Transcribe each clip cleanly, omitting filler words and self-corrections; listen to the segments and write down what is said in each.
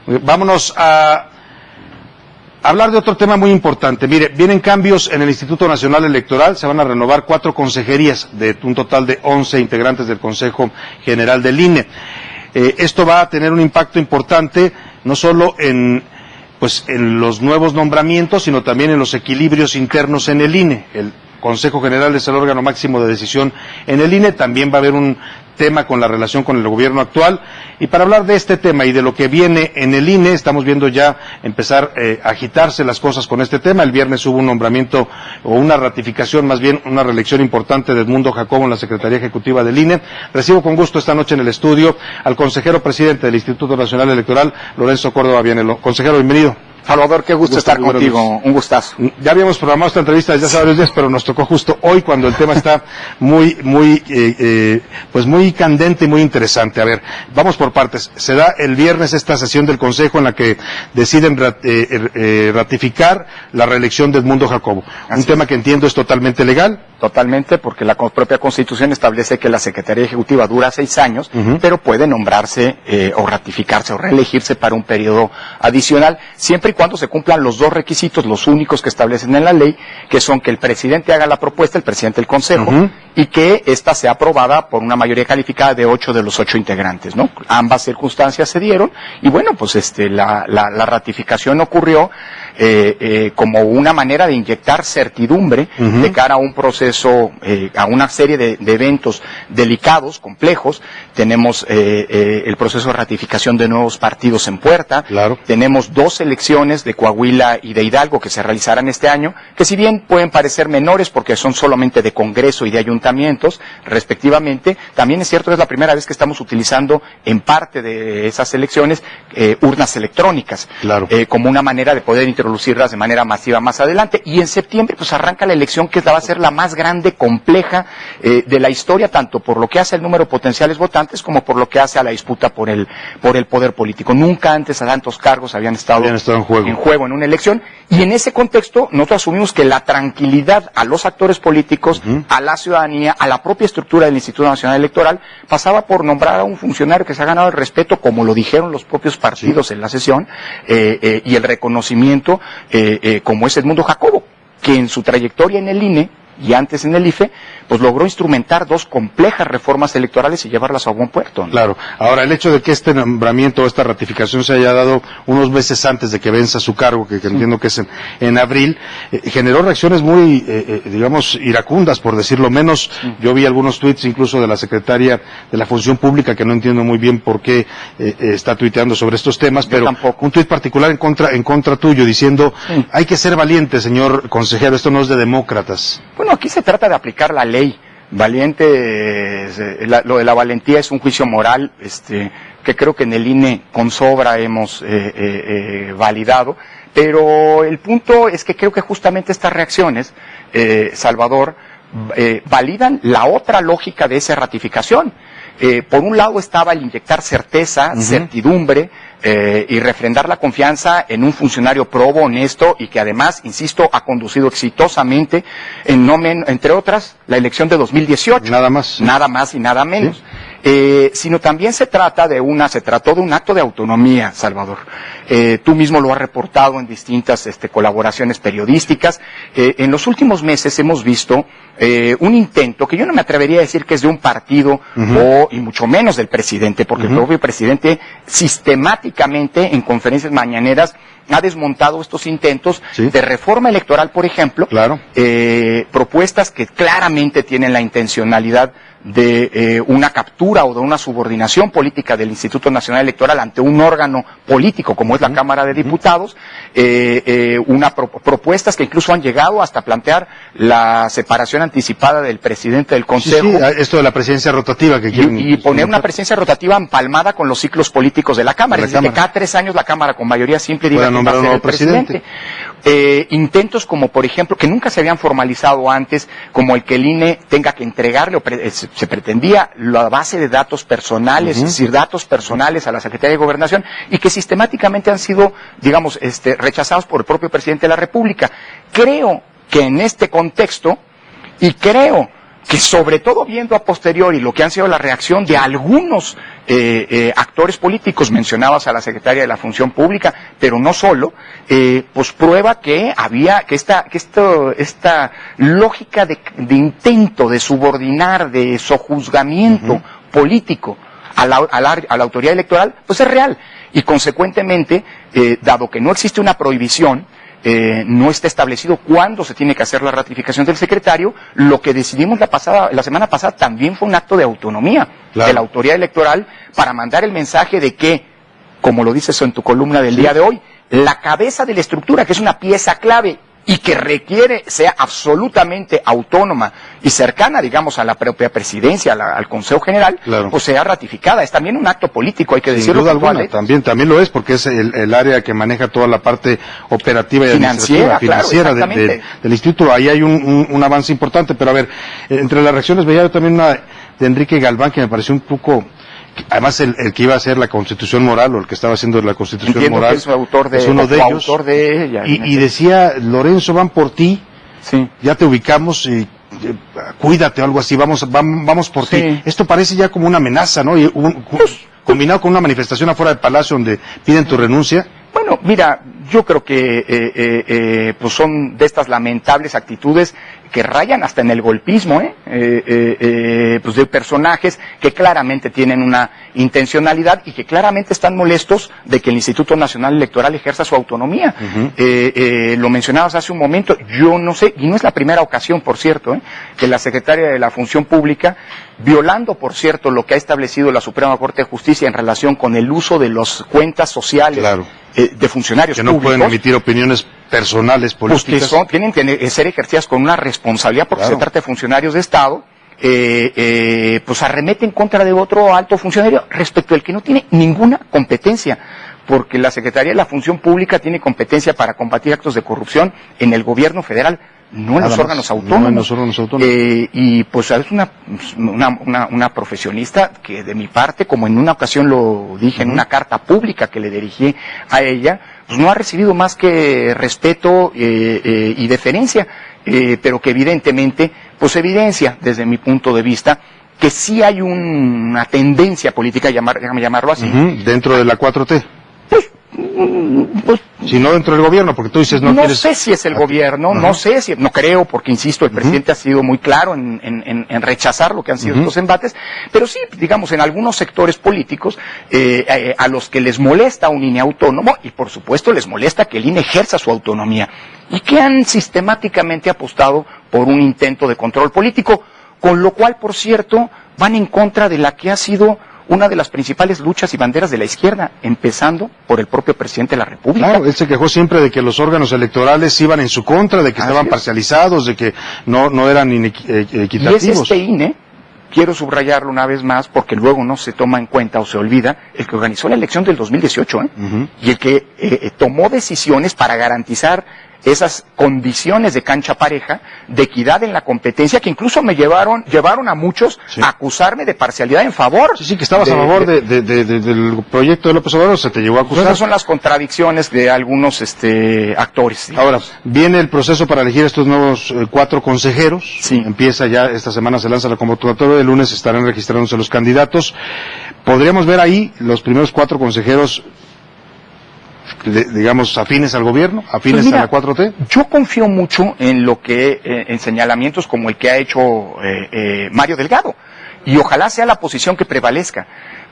Vámonos a hablar de otro tema muy importante. Mire, vienen cambios en el Instituto Nacional Electoral, se van a renovar 4 consejerías de un total de 11 integrantes del Consejo General del INE. Esto va a tener un impacto importante, no solo en los nuevos nombramientos, sino también en los equilibrios internos en el INE. El Consejo General es el órgano máximo de decisión en el INE, también va a haber un tema con la relación con el gobierno actual, y para hablar de este tema y de lo que viene en el INE, estamos viendo ya empezar a agitarse las cosas con este tema. El viernes hubo un nombramiento, o una ratificación, más bien una reelección importante de Edmundo Jacobo en la Secretaría Ejecutiva del INE. Recibo con gusto esta noche en el estudio al consejero presidente del Instituto Nacional Electoral, Lorenzo Córdoba Vianello. Consejero, bienvenido. Salvador, qué gusto estar contigo, un gustazo. Ya habíamos programado esta entrevista desde hace varios días, pero nos tocó justo hoy cuando el tema está muy candente y muy interesante. A ver, vamos por partes. Se da el viernes esta sesión del Consejo en la que deciden ratificar la reelección de Edmundo Jacobo. Un tema que entiendo es totalmente legal. Totalmente, porque la propia Constitución establece que la Secretaría Ejecutiva dura 6 años, pero puede nombrarse o ratificarse o reelegirse para un periodo adicional, siempre y cuando se cumplan los 2 requisitos, los únicos que establecen en la ley, que son que el presidente haga la propuesta, el presidente del Consejo, y que ésta sea aprobada por una mayoría calificada de 8 de los 8 integrantes, ¿no? Ambas circunstancias se dieron, y bueno, pues la ratificación ocurrió como una manera de inyectar certidumbre de cara a un proceso, a una serie de eventos delicados, complejos. Tenemos el proceso de ratificación de nuevos partidos en puerta. Claro. Tenemos 2 elecciones de Coahuila y de Hidalgo que se realizarán este año, que si bien pueden parecer menores porque son solamente de Congreso y de ayuntamientos, respectivamente, también es cierto que es la primera vez que estamos utilizando en parte de esas elecciones urnas electrónicas, claro, como una manera de poder introducirlas de manera masiva más adelante. Y en septiembre pues arranca la elección que va a ser la más grande, compleja de la historia, tanto por lo que hace al número de potenciales votantes como por lo que hace a la disputa por el poder político. Nunca antes a tantos cargos habían estado en juego en una elección, y en ese contexto nosotros asumimos que la tranquilidad a los actores políticos, a la ciudadanía, a la propia estructura del Instituto Nacional Electoral, pasaba por nombrar a un funcionario que se ha ganado el respeto, como lo dijeron los propios partidos en la sesión, y el reconocimiento como es Edmundo Jacobo, que en su trayectoria en el INE y antes en el IFE, pues logró instrumentar 2 complejas reformas electorales y llevarlas a buen puerto, ¿no? Claro. Ahora, el hecho de que este nombramiento o esta ratificación se haya dado unos meses antes de que venza su cargo, que entiendo que es en abril, generó reacciones muy, digamos, iracundas, por decirlo menos. Yo vi algunos tuits incluso de la secretaria de la Función Pública, que no entiendo muy bien por qué está tuiteando sobre estos temas, pero un tuit particular en contra tuyo, diciendo, hay que ser valiente, señor consejero, esto no es de demócratas. Bueno, aquí se trata de aplicar la ley. Valiente, lo de la valentía es un juicio moral, que creo que en el INE con sobra hemos validado, pero el punto es que creo que justamente estas reacciones, Salvador, validan la otra lógica de esa ratificación. Por un lado estaba el inyectar certeza, certidumbre, y refrendar la confianza en un funcionario probo, honesto, y que además, insisto, ha conducido exitosamente, entre otras, la elección de 2018. Nada más. Nada más y nada menos. ¿Sí? Sino también se trató de un acto de autonomía, Salvador. Tú mismo lo has reportado en distintas colaboraciones periodísticas. En los últimos meses hemos visto un intento, que yo no me atrevería a decir que es de un partido, y mucho menos del presidente, porque el propio presidente sistemáticamente en conferencias mañaneras ha desmontado estos intentos de reforma electoral, por ejemplo, propuestas que claramente tienen la intencionalidad de una captura o de una subordinación política del Instituto Nacional Electoral ante un órgano político como es la Cámara de Diputados, propuestas que incluso han llegado hasta plantear la separación anticipada del presidente del Consejo. Sí, esto de la presidencia rotativa que quieren. Y poner una presidencia rotativa empalmada con los ciclos políticos de la Cámara. Es decir, que cada 3 años la Cámara con mayoría simple diga nombrar a un nuevo presidente. Intentos como, por ejemplo, que nunca se habían formalizado antes, como el que el INE tenga que entregarle, se pretendía la base de datos personales, es decir, datos personales a la Secretaría de Gobernación, y que sistemáticamente han sido, digamos, rechazados por el propio presidente de la República. Creo que en este contexto, y creo que sobre todo viendo a posteriori lo que han sido la reacción de algunos actores políticos, mencionabas a la secretaria de la Función Pública, pero no solo, pues prueba que esta lógica de intento de subordinar, de sojuzgamiento político a la autoridad electoral, pues es real. Y consecuentemente, dado que no existe una prohibición, no está establecido cuándo se tiene que hacer la ratificación del secretario, lo que decidimos la semana pasada también fue un acto de autonomía de la autoridad electoral para mandar el mensaje de que, como lo dices en tu columna del día de hoy, la cabeza de la estructura, que es una pieza clave y que requiere sea absolutamente autónoma y cercana, digamos, a la propia presidencia, al Consejo General, pues sea ratificada. Es también un acto político, hay que decirlo. Sin duda alguna, también lo es, porque es el área que maneja toda la parte operativa y financiera del instituto. Ahí hay un avance importante, pero a ver, entre las reacciones veía yo también una de Enrique Galván que me pareció un poco... Además, el que iba a hacer la Constitución Moral, o el que estaba haciendo la Constitución Moral, que es autor de, es uno de ellos, de ella, y decía, Lorenzo, van por ti, ya te ubicamos, y cuídate o algo así, vamos por ti. Esto parece ya como una amenaza, ¿no? Y combinado con una manifestación afuera del Palacio donde piden tu renuncia. Bueno, mira, yo creo que pues son de estas lamentables actitudes que rayan hasta en el golpismo, pues de personajes que claramente tienen una intencionalidad y que claramente están molestos de que el Instituto Nacional Electoral ejerza su autonomía. Lo mencionabas hace un momento, yo no sé, y no es la primera ocasión, por cierto, que la secretaria de la Función Pública, violando, por cierto, lo que ha establecido la Suprema Corte de Justicia en relación con el uso de las cuentas sociales de funcionarios públicos, que no pueden emitir opiniones personales políticas, pues que tienen que ser ejercidas con una responsabilidad porque se trata de funcionarios de Estado, pues arremeten contra de otro alto funcionario respecto al que no tiene ninguna competencia, porque la Secretaría de la Función Pública tiene competencia para combatir actos de corrupción en el gobierno federal, no en los órganos autónomos. Y pues es una profesionista que de mi parte, como en una ocasión lo dije en una carta pública que le dirigí a ella, pues no ha recibido más que respeto y deferencia, pero que evidentemente pues evidencia desde mi punto de vista que sí hay una tendencia política, déjame llamarlo así, dentro de la 4T. Pues, si no dentro del gobierno, porque tú dices no sé si es el gobierno, no creo, porque insisto, el presidente ha sido muy claro en rechazar lo que han sido estos embates, pero sí, digamos, en algunos sectores políticos, a los que les molesta un INE autónomo, y por supuesto les molesta que el INE ejerza su autonomía, y que han sistemáticamente apostado por un intento de control político, con lo cual, por cierto, van en contra de la que ha sido una de las principales luchas y banderas de la izquierda, empezando por el propio presidente de la República. Claro, él se quejó siempre de que los órganos electorales iban en su contra, de que estaban parcializados, de que no eran equitativos. Y es este INE, quiero subrayarlo una vez más, porque luego no se toma en cuenta o se olvida, el que organizó la elección del 2018, y el que tomó decisiones para garantizar esas condiciones de cancha pareja, de equidad en la competencia, que incluso me llevaron a muchos a acusarme de parcialidad en favor. Sí, que estabas a favor del proyecto de López Obrador, se te llevó a acusar. Esas son las contradicciones de algunos actores. Digamos. Ahora, viene el proceso para elegir estos nuevos 4 consejeros. Empieza ya, esta semana se lanza la convocatoria, el lunes estarán registrándose los candidatos. Podríamos ver ahí los primeros 4 consejeros, digamos, afines al gobierno, afines a la 4T. Yo confío mucho en lo que, en señalamientos como el que ha hecho Mario Delgado, y ojalá sea la posición que prevalezca,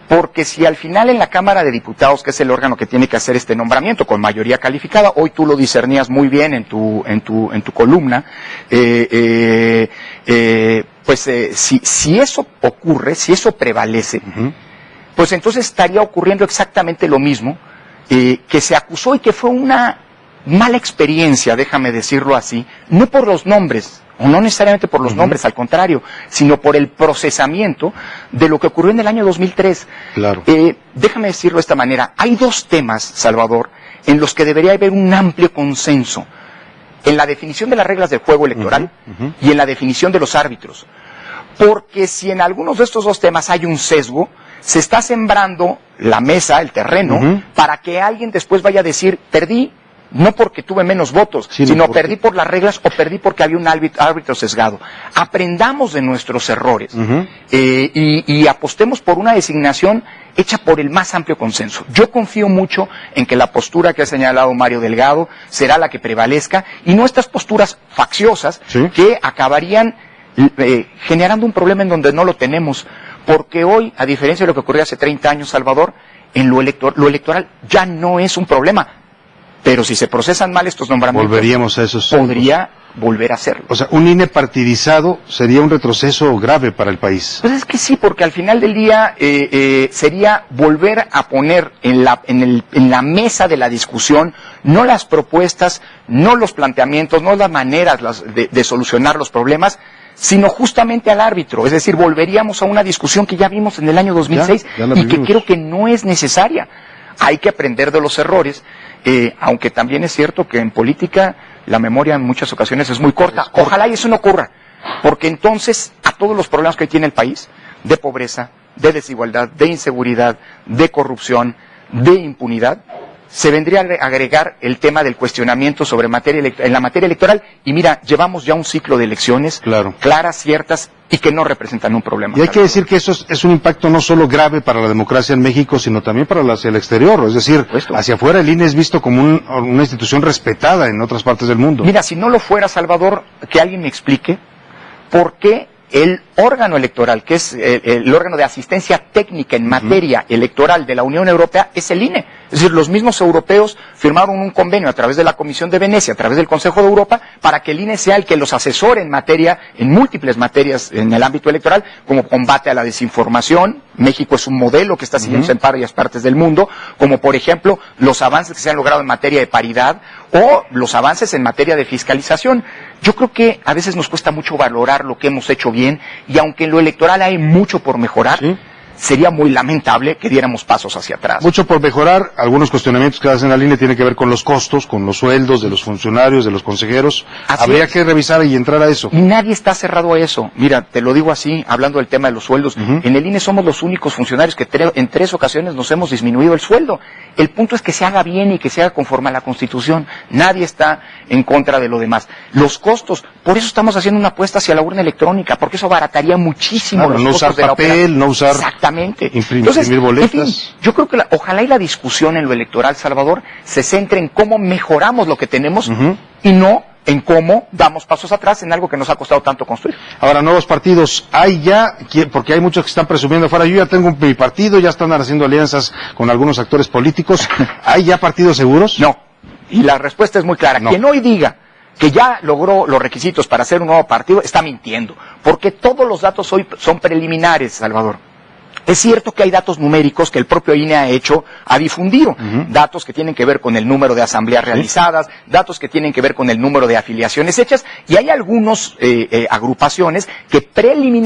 porque si al final en la Cámara de Diputados, que es el órgano que tiene que hacer este nombramiento con mayoría calificada, hoy tú lo discernías muy bien en tu columna, si eso ocurre, si eso prevalece, pues entonces estaría ocurriendo exactamente lo mismo que se acusó y que fue una mala experiencia, déjame decirlo así, no por los nombres, o no necesariamente por los nombres, al contrario, sino por el procesamiento de lo que ocurrió en el año 2003. Claro. Déjame decirlo de esta manera, hay 2 temas, Salvador, en los que debería haber un amplio consenso, en la definición de las reglas del juego electoral y en la definición de los árbitros, porque si en algunos de estos 2 temas hay un sesgo, se está sembrando la mesa, el terreno, para que alguien después vaya a decir, perdí, no porque tuve menos votos, Sí, sino porque... perdí por las reglas o perdí porque había un árbitro sesgado. Aprendamos de nuestros errores y apostemos por una designación hecha por el más amplio consenso. Yo confío mucho en que la postura que ha señalado Mario Delgado será la que prevalezca y no estas posturas facciosas que acabarían generando un problema en donde no lo tenemos. Porque hoy, a diferencia de lo que ocurrió hace 30 años, Salvador, en lo electoral ya no es un problema. Pero si se procesan mal estos nombramientos, volveríamos a esos. Podría volver a hacerlo. O sea, un INE partidizado sería un retroceso grave para el país. Pues es que sí, porque al final del día sería volver a poner en la mesa de la discusión no las propuestas, no los planteamientos, no las maneras de solucionar los problemas, sino justamente al árbitro. Es decir, volveríamos a una discusión que ya vimos en el año 2006 y que creo que no es necesaria. Hay que aprender de los errores, aunque también es cierto que en política la memoria en muchas ocasiones es muy corta. Ojalá y eso no ocurra, porque entonces a todos los problemas que hoy tiene el país, de pobreza, de desigualdad, de inseguridad, de corrupción, de impunidad, se vendría a agregar el tema del cuestionamiento sobre en la materia electoral. Y mira, llevamos ya un ciclo de elecciones claras, ciertas y que no representan un problema. Y hay que decir que eso es un impacto no solo grave para la democracia en México, sino también hacia el exterior. Es decir, hacia afuera el INE es visto como una institución respetada en otras partes del mundo. Mira, si no lo fuera, Salvador, que alguien me explique por qué el órgano electoral, que es el órgano de asistencia técnica en materia electoral de la Unión Europea, es el INE. Es decir, los mismos europeos firmaron un convenio a través de la Comisión de Venecia, a través del Consejo de Europa, para que el INE sea el que los asesore en múltiples materias en el ámbito electoral, como combate a la desinformación. México es un modelo que está siguiendo en varias partes del mundo, como por ejemplo los avances que se han logrado en materia de paridad o los avances en materia de fiscalización. Yo creo que a veces nos cuesta mucho valorar lo que hemos hecho bien, y aunque en lo electoral hay mucho por mejorar, sería muy lamentable que diéramos pasos hacia atrás. Mucho por mejorar. Algunos cuestionamientos que hacen la línea tienen que ver con los costos, con los sueldos de los funcionarios, de los consejeros. Habría que revisar y entrar a eso. Y nadie está cerrado a eso. Mira, te lo digo así, hablando del tema de los sueldos. En el INE somos los únicos funcionarios que en 3 ocasiones nos hemos disminuido el sueldo. El punto es que se haga bien y que se haga conforme a la Constitución. Nadie está en contra de lo demás. Los costos, por eso estamos haciendo una apuesta hacia la urna electrónica, porque eso abarataría muchísimo los costos de la operación. No usar papel, no usar... Exactamente. Imprimir boletas. En fin, yo creo que ojalá y la discusión en lo electoral, Salvador, se centre en cómo mejoramos lo que tenemos y no en cómo damos pasos atrás en algo que nos ha costado tanto construir. Ahora, nuevos partidos, hay ya, porque hay muchos que están presumiendo afuera, yo ya tengo mi partido, ya están haciendo alianzas con algunos actores políticos, ¿hay ya partidos seguros? No, y la respuesta es muy clara. No. Quien hoy diga que ya logró los requisitos para hacer un nuevo partido, está mintiendo, porque todos los datos hoy son preliminares, Salvador. Es cierto que hay datos numéricos que el propio INE ha difundido, datos que tienen que ver con el número de asambleas realizadas, datos que tienen que ver con el número de afiliaciones hechas, y hay algunas agrupaciones que preliminarmente